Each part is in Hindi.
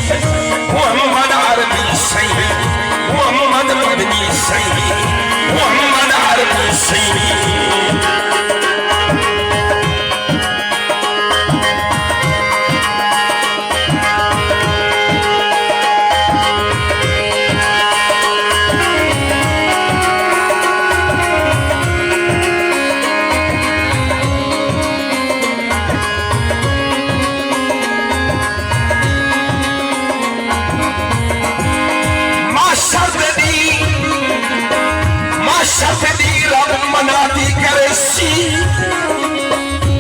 मोहम्मद अरबी सही, मोहम्मद मदनी सही, मोहम्मद अरबी सही। मनाती करे सी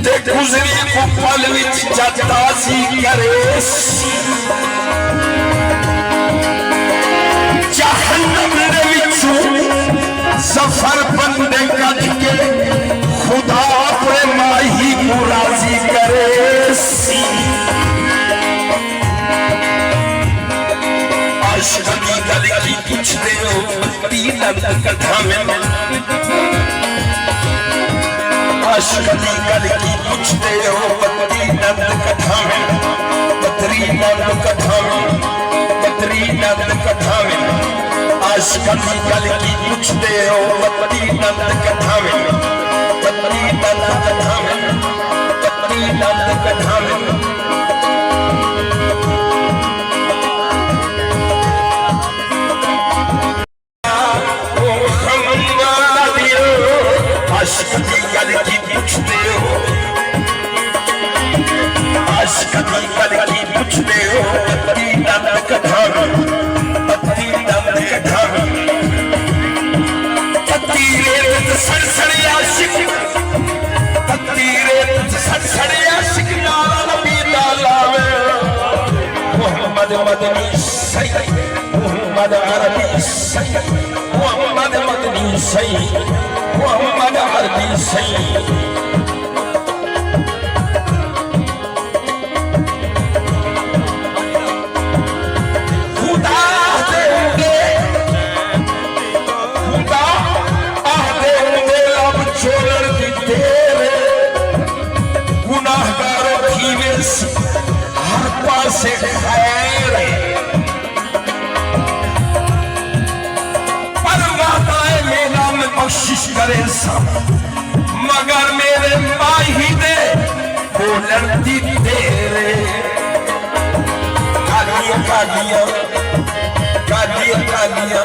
ते गुजरी को पल विच जता सी करे सी। जहन्नम दे विचों सफर बंदे कट के खुदा अपने माही को राजी करे सी। आशिक दी गल की पूछदे हो तीन कथा में, आशिक दी गल की पूछते हो बद्री नंद कथा में, बद्री नंद कथा में, बद्री नंद कथा में। आशिक दी गल की पूछते हो बद्री नंद कथा में, बद्री नंद कथा में, बद्री नंद कथा में। आशिक दी गल की पूछते हो, आशिक दी गल की पूछते हो बद्री नंद कथा में, बद्री नंद कथा में। तत्ती रेत सड़सड़े आशिक, तत्ती रेत सड़सड़े आशिक नारा नबी दा लावे। मोहम्मद मदनी सही, मोहम्मद अरबी सही, मोहम्मद मदनी सही, मोहम्मद अरबी सही। खुदा देंगे, खुदा देंगे अब छोड़ दी तेरे गुनाहगारों की वेस हर पासे खैर है। कोशिश करे सब मगर मेरे माही दे बोलन दी तेरे। कालिया कालिया कालिया कालिया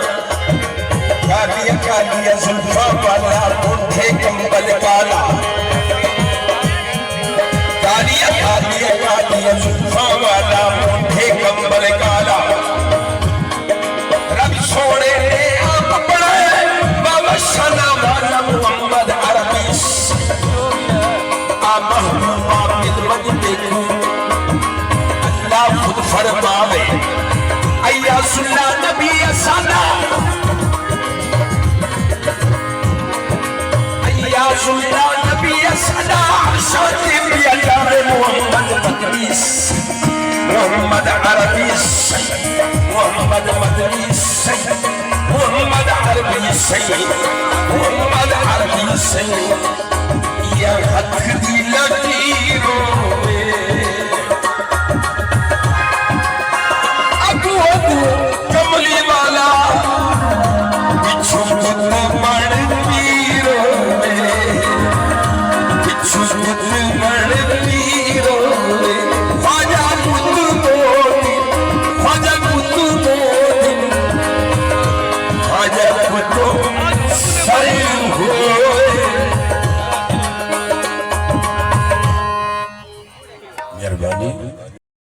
कालिया कालिया जुल्फा वाला ओठे कंबल काला, कालिया कालिया कालिया जुल्फा वाला ओठे कंबल काला। रब छोड़े सना वाला मोहम्मद अरबी आ महबूबा खिदमत देखूं अल्लाह खुद फरमावे अय्या सुन्ना नबी सना, अय्या सुन्ना नबी सना शादी भी अल्लाह मोहम्मद मदनी, मोहम्मद अरबी मोहम्मद मदनी मोहम्मद अरबी सही, मोहम्मद अरबी सही।